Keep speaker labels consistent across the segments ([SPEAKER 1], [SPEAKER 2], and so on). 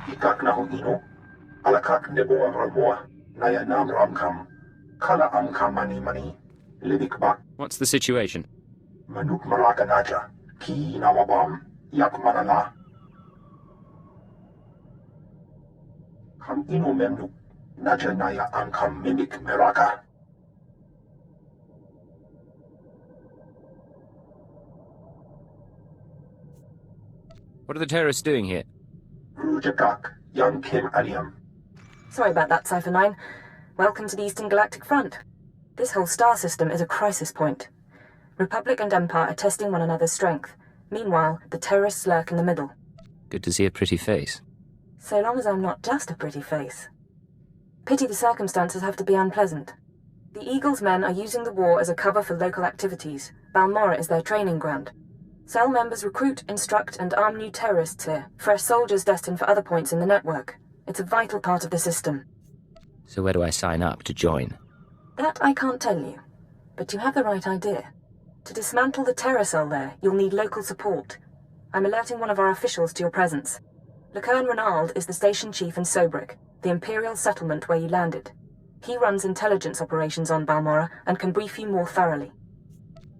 [SPEAKER 1] Ikak na ho ino, alakak nebo ramboa, naya nam ramkam, kala amkam mani, libik bak,
[SPEAKER 2] What's the situation?
[SPEAKER 1] manuk maraka naja, ki nawabam, yak manala. Kam ino memdu, naja naya amkam mimik meraka.
[SPEAKER 2] What are the terrorists doing here?
[SPEAKER 1] Rujakak, young Kim Aliam.
[SPEAKER 3] Sorry about that, Cypher 9. Welcome to the Eastern Galactic Front. This whole star system is a crisis point. Republic and Empire are testing one another's strength. Meanwhile, the terrorists lurk in the middle.
[SPEAKER 2] Good to see a pretty face.
[SPEAKER 3] So long as I'm not just a pretty face. Pity the circumstances have to be unpleasant. The Eagle's men are using the war as a cover for local activities. Balmorra is their training ground. Cell members recruit, instruct, and arm new terrorists here, fresh soldiers destined for other points in the network. It's a vital part of the system.
[SPEAKER 2] So where do I sign up to join?
[SPEAKER 3] That I can't tell you, but you have the right idea. To dismantle the terror cell there, you'll need local support. I'm alerting one of our officials to your presence. Lecurne Renald is the station chief in Sobrik, the Imperial settlement where you landed. He runs intelligence operations on Balmorra and can brief you more thoroughly.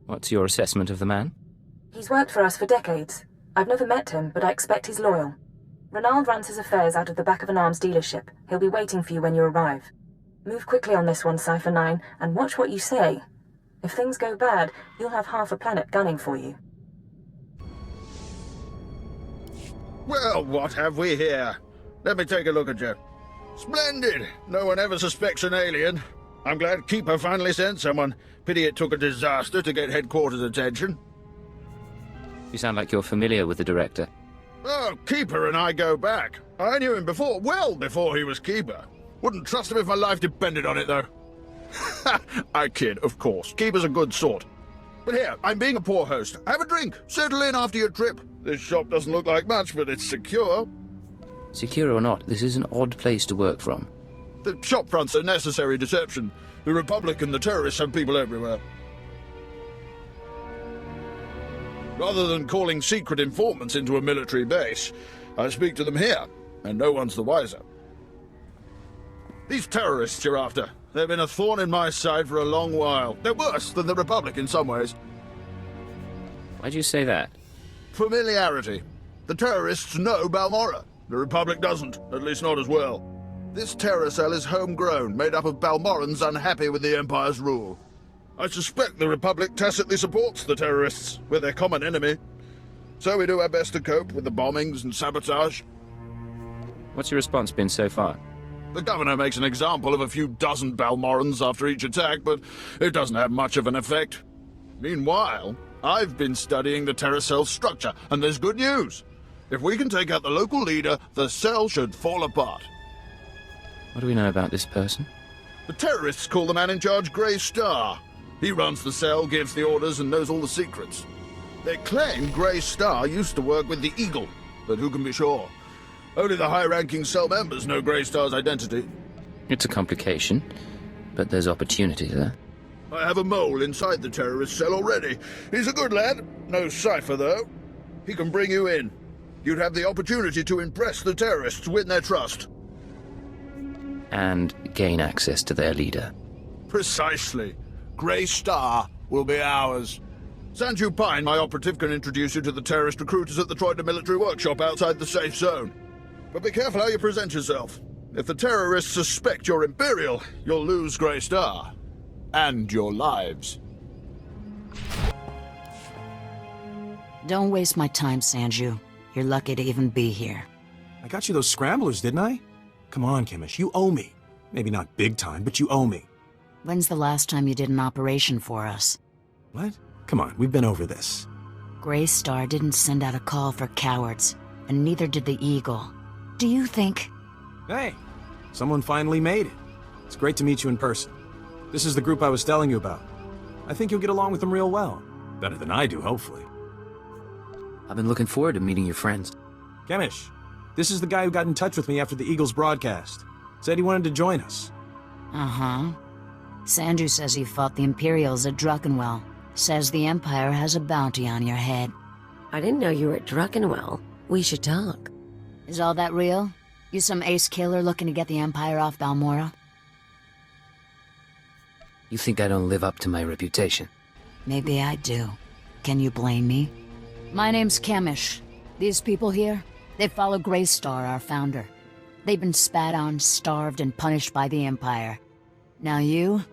[SPEAKER 2] What's your assessment of the man?
[SPEAKER 3] He's worked for us for decades. I've never met him, but I expect he's loyal. Renald runs his affairs out of the back of an arms dealership. He'll be waiting for you when you arrive. Move quickly on this one, Cypher 9, and watch what you say. If things go bad, you'll have half a planet gunning for you.
[SPEAKER 4] Well, what have we here? Let me take a look at you. Splendid! No one ever suspects an alien. I'm glad Keeper finally sent someone. Pity it took a disaster to get headquarters attention.
[SPEAKER 2] You sound like you're familiar with the director.
[SPEAKER 4] Oh, Keeper and I go back. I knew him before, well before he was Keeper. Wouldn't trust him if my life depended on it, though. I kid, of course. Keeper's a good sort. But here, I'm being a poor host. Have a drink. Settle in after your trip. This shop doesn't look like much, but it's secure.
[SPEAKER 2] Secure or not, this is an odd place to work from.
[SPEAKER 4] The shop front's a necessary deception. The Republic and the terrorists have people everywhere. Rather than calling secret informants into a military base, I speak to them here, and no one's the wiser. These terrorists you're after, they've been a thorn in my side for a long while. They're worse than the Republic in some ways.
[SPEAKER 2] Why'd you say that?
[SPEAKER 4] Familiarity. The terrorists know Balmorra. The Republic doesn't, at least not as well. This terror cell is homegrown, made up of Balmorrans unhappy with the Empire's rule. I suspect the Republic tacitly supports the terrorists. We're their common enemy. So we do our best to cope with the bombings and sabotage.
[SPEAKER 2] What's your response been so far?
[SPEAKER 4] The governor makes an example of a few dozen Balmorrans after each attack, but it doesn't have much of an effect. Meanwhile, I've been studying the terror cell's structure, and there's good news. If we can take out the local leader, the cell should fall apart.
[SPEAKER 2] What do we know about this person?
[SPEAKER 4] The terrorists call the man in charge Grey Star. He runs the cell, gives the orders, and knows all the secrets. They claim Grey Star used to work with the Eagle, but who can be sure? Only the high-ranking cell members know Grey Star's identity.
[SPEAKER 2] It's a complication, but there's opportunity there.
[SPEAKER 4] I have a mole inside the terrorist cell already. He's a good lad. No cipher, though. He can bring you in. You'd have the opportunity to impress the terrorists, win their trust.
[SPEAKER 2] And gain access to their leader.
[SPEAKER 4] Precisely. Grey Star will be ours. Sanju Pine, my operative, can introduce you to the terrorist recruiters at the Troida military workshop outside the safe zone. But be careful how you present yourself. If the terrorists suspect you're Imperial, you'll lose Grey Star. And your lives.
[SPEAKER 5] Don't waste my time, Sanju. You're lucky to even be here.
[SPEAKER 6] I got you those scramblers, didn't I? Come on, Kimish, you owe me. Maybe not big time, but you owe me.
[SPEAKER 5] When's the last time you did an operation for us?
[SPEAKER 6] What? Come on, we've been over this.
[SPEAKER 5] Grey Star didn't send out a call for cowards, and neither did the Eagle. Do you think...
[SPEAKER 6] Hey, someone finally made it. It's great to meet you in person. This is the group I was telling you about. I think you'll get along with them real well. Better than I do, hopefully.
[SPEAKER 2] I've been looking forward to meeting your friends.
[SPEAKER 6] Kemish, this is the guy who got in touch with me after the Eagles broadcast. Said he wanted to join us.
[SPEAKER 5] Uh-huh. Sanju says you fought the Imperials at Druckenwell. Says the Empire has a bounty on your head.
[SPEAKER 7] I didn't know you were at Druckenwell. We should talk.
[SPEAKER 5] Is all that real? You some ace killer looking to get the Empire off Balmorra?
[SPEAKER 2] You think I don't live up to my reputation?
[SPEAKER 5] Maybe I do. Can you blame me? My name's Chemish. These people here, they follow Greystar, our founder. They've been spat on, starved, and punished by the Empire. Now you're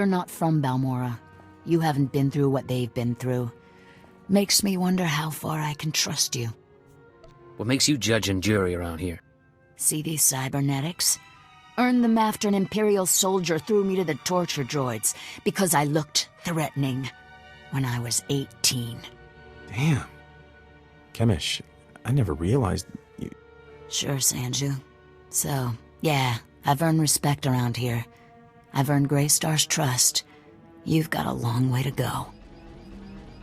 [SPEAKER 5] not from Balmorra. You haven't been through what they've been through. Makes me wonder how far I can trust you.
[SPEAKER 2] What makes you judge and jury around here?
[SPEAKER 5] See these cybernetics? Earned them after an Imperial soldier threw me to the torture droids because I looked threatening when I was 18.
[SPEAKER 6] Damn. Chemish, I never realized you...
[SPEAKER 5] Sure, Sanju. So, yeah, I've earned respect around here. I've earned Greystar's trust. You've got a long way to go.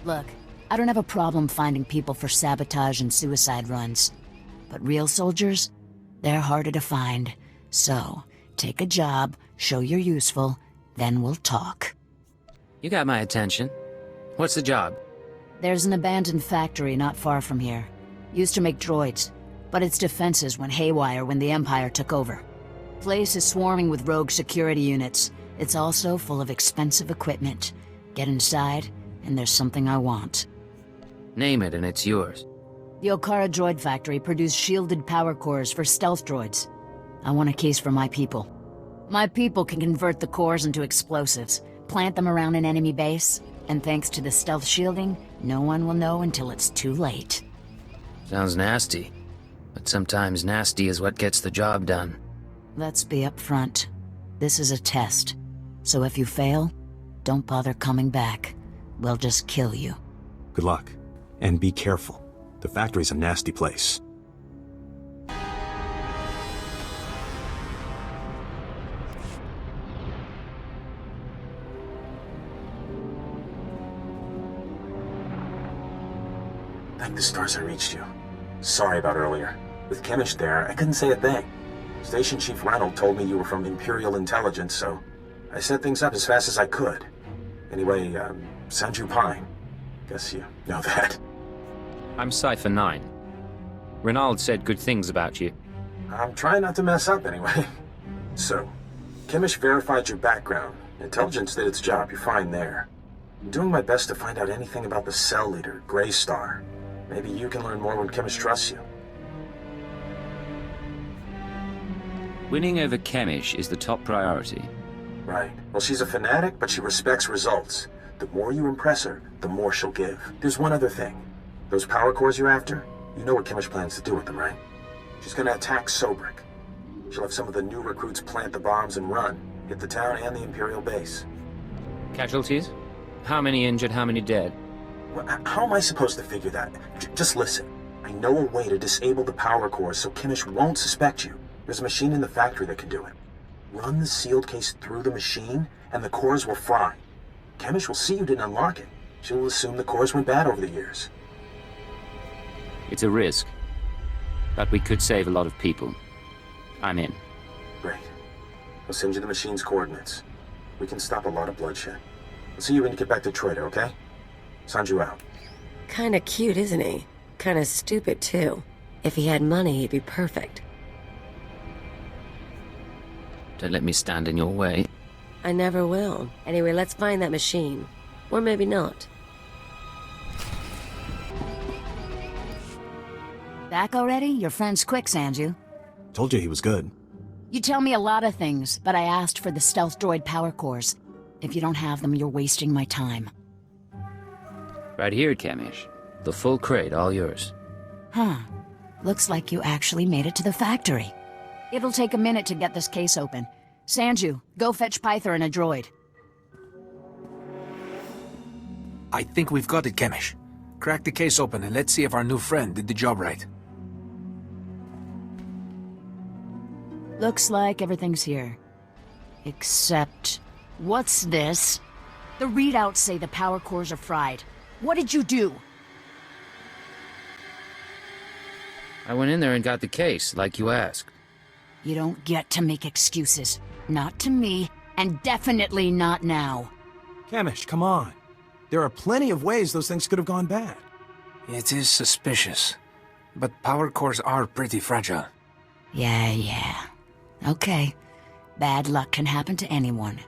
[SPEAKER 5] Look, I don't have a problem finding people for sabotage and suicide runs. But real soldiers? They're harder to find. So, take a job, show you're useful, then we'll talk.
[SPEAKER 2] You got my attention. What's the job?
[SPEAKER 5] There's an abandoned factory not far from here. Used to make droids, but its defenses went haywire when the Empire took over. Place is swarming with rogue security units. It's also full of expensive equipment. Get inside, and there's something I want.
[SPEAKER 2] Name it and it's yours.
[SPEAKER 5] The Okara droid factory produced shielded power cores for stealth droids. I want a case for my people. My people can convert the cores into explosives, plant them around an enemy base, and thanks to the stealth shielding, no one will know until it's too late.
[SPEAKER 2] Sounds nasty. But sometimes nasty is what gets the job done.
[SPEAKER 5] Let's be upfront. This is a test. So if you fail, don't bother coming back. We'll just kill you.
[SPEAKER 6] Good luck. And be careful. The factory's a nasty place.
[SPEAKER 1] Thank the stars I reached you. Sorry about earlier. With Chemish there, I couldn't say a thing. Station Chief Ranald told me you were from Imperial Intelligence, so I set things up as fast as I could. Anyway, Sanju Pine. Guess you know that.
[SPEAKER 2] I'm Cypher 9. Renald said good things about you.
[SPEAKER 1] I'm trying not to mess up anyway. So, Chemish verified your background. Intelligence did its job, you're fine there. I'm doing my best to find out anything about the cell leader, Greystar. Maybe you can learn more when Chemish trusts you.
[SPEAKER 2] Winning over Chemish is the top priority.
[SPEAKER 1] Right. Well, she's a fanatic, but she respects results. The more you impress her, the more she'll give. There's one other thing. Those power cores you're after, you know what Chemish plans to do with them, right? She's gonna attack Sobrik. She'll have some of the new recruits plant the bombs and run, hit the town and the Imperial base.
[SPEAKER 2] Casualties? How many injured, how many dead?
[SPEAKER 1] Well, how am I supposed to figure that? Just listen. I know a way to disable the power cores so Chemish won't suspect you. There's a machine in the factory that can do it. Run the sealed case through the machine, and the cores will fry. Chemish will see you didn't unlock it. She'll assume the cores went bad over the years.
[SPEAKER 2] It's a risk. But we could save a lot of people. I'm in.
[SPEAKER 1] Great. I'll send you the machine's coordinates. We can stop a lot of bloodshed. I'll see you when you get back to Troida, okay? Sanju out.
[SPEAKER 7] Kinda cute, isn't he? Kinda stupid, too. If he had money, he'd be perfect.
[SPEAKER 2] Don't let me stand in your way.
[SPEAKER 7] I never will. Anyway, let's find that machine. Or maybe not.
[SPEAKER 5] Back already? Your friend's quick, Sanju.
[SPEAKER 6] Told you he was good.
[SPEAKER 5] You tell me a lot of things, but I asked for the stealth droid power cores. If you don't have them, you're wasting my time.
[SPEAKER 2] Right here, Chemish. The full crate, all yours.
[SPEAKER 5] Huh. Looks like you actually made it to the factory. It'll take a minute to get this case open. Sanju, go fetch Pyther and a droid.
[SPEAKER 8] I think we've got it, Chemish. Crack the case open and let's see if our new friend did the job right.
[SPEAKER 5] Looks like everything's here. Except... what's this? The readouts say the power cores are fried. What did you do?
[SPEAKER 2] I went in there and got the case, like you asked.
[SPEAKER 5] You don't get to make excuses. Not to me, and definitely not now.
[SPEAKER 6] Chemish, come on. There are plenty of ways those things could have gone bad.
[SPEAKER 8] It is suspicious, but power cores are pretty fragile.
[SPEAKER 5] Yeah. Okay. Bad luck can happen to anyone.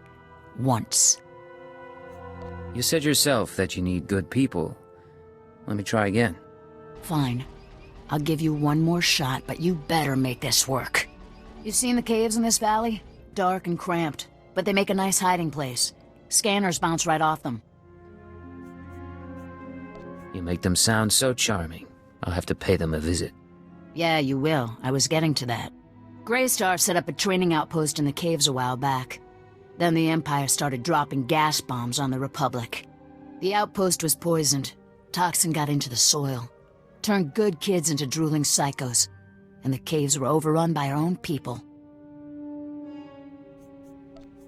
[SPEAKER 5] Once.
[SPEAKER 2] You said yourself that you need good people. Let me try again.
[SPEAKER 5] Fine. I'll give you one more shot, but you better make this work. You seen the caves in this valley? Dark and cramped, but they make a nice hiding place. Scanners bounce right off them.
[SPEAKER 2] You make them sound so charming. I'll have to pay them a visit.
[SPEAKER 5] Yeah, you will. I was getting to that. Greystar set up a training outpost in the caves a while back. Then the Empire started dropping gas bombs on the Republic. The outpost was poisoned. Toxin got into the soil. Turned good kids into drooling psychos. And the caves were overrun by our own people.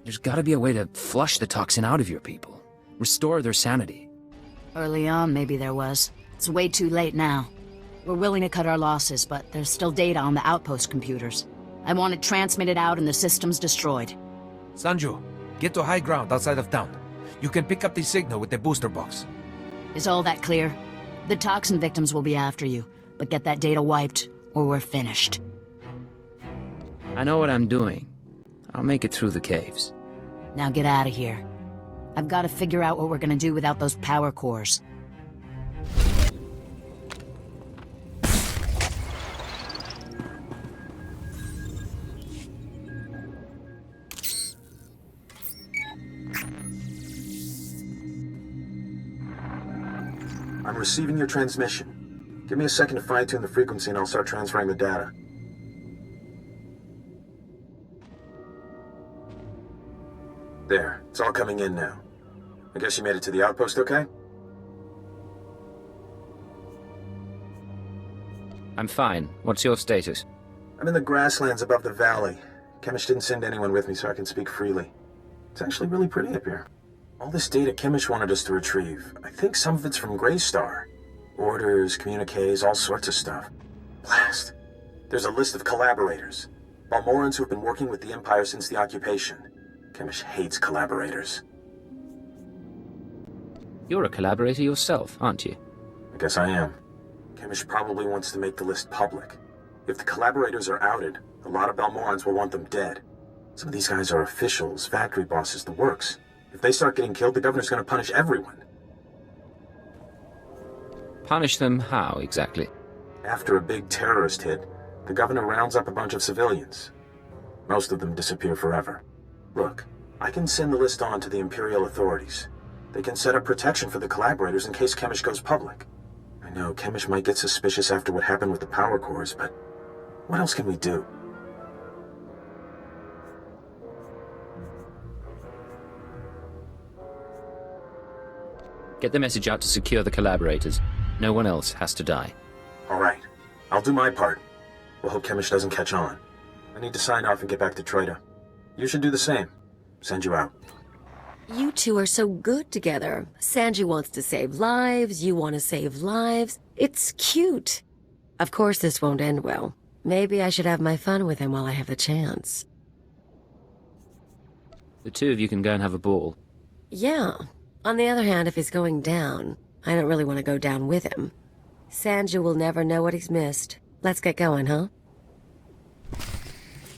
[SPEAKER 2] There's gotta be a way to flush the toxin out of your people. Restore their sanity.
[SPEAKER 5] Early on, maybe there was. It's way too late now. We're willing to cut our losses, but there's still data on the outpost computers. I want it transmitted out and the systems destroyed.
[SPEAKER 8] Sanju, get to high ground outside of town. You can pick up the signal with the booster box.
[SPEAKER 5] Is all that clear? The toxin victims will be after you, but get that data wiped, or we're finished.
[SPEAKER 2] I know what I'm doing. I'll make it through the caves.
[SPEAKER 5] Now get out of here. I've got to figure out what we're gonna do without those power cores.
[SPEAKER 1] I'm receiving your transmission. Give me a second to fine-tune the frequency and I'll start transferring the data. There, it's all coming in now. I guess you made it to the outpost okay?
[SPEAKER 2] I'm fine. What's your status?
[SPEAKER 1] I'm in the grasslands above the valley. Chemish didn't send anyone with me so I can speak freely. It's actually really pretty up here. All this data Chemish wanted us to retrieve. I think some of it's from Greystar. Orders, communiques, all sorts of stuff. Blast. There's a list of collaborators. Balmorrans who've been working with the Empire since the occupation. Chemish hates collaborators.
[SPEAKER 2] You're a collaborator yourself, aren't you?
[SPEAKER 1] I guess I am. Chemish probably wants to make the list public. If the collaborators are outed, a lot of Balmorrans will want them dead. Some of these guys are officials, factory bosses, the works. If they start getting killed, the governor's gonna punish everyone.
[SPEAKER 2] Punish them how, exactly?
[SPEAKER 1] After a big terrorist hit, the governor rounds up a bunch of civilians. Most of them disappear forever. Look, I can send the list on to the Imperial authorities. They can set up protection for the collaborators in case Chemish goes public. I know Chemish might get suspicious after what happened with the power cores, but what else can we do?
[SPEAKER 2] Get the message out to secure the collaborators. No one else has to die.
[SPEAKER 1] All right. I'll do my part. We'll hope Chemish doesn't catch on. I need to sign off and get back to Troita. You should do the same. Send you out.
[SPEAKER 7] You two are so good together. Sanji wants to save lives, you want to save lives. It's cute. Of course this won't end well. Maybe I should have my fun with him while I have the chance.
[SPEAKER 2] The two of you can go and have a ball.
[SPEAKER 7] Yeah. On the other hand, if he's going down, I don't really want to go down with him. Sanji will never know what he's missed. Let's get going, huh?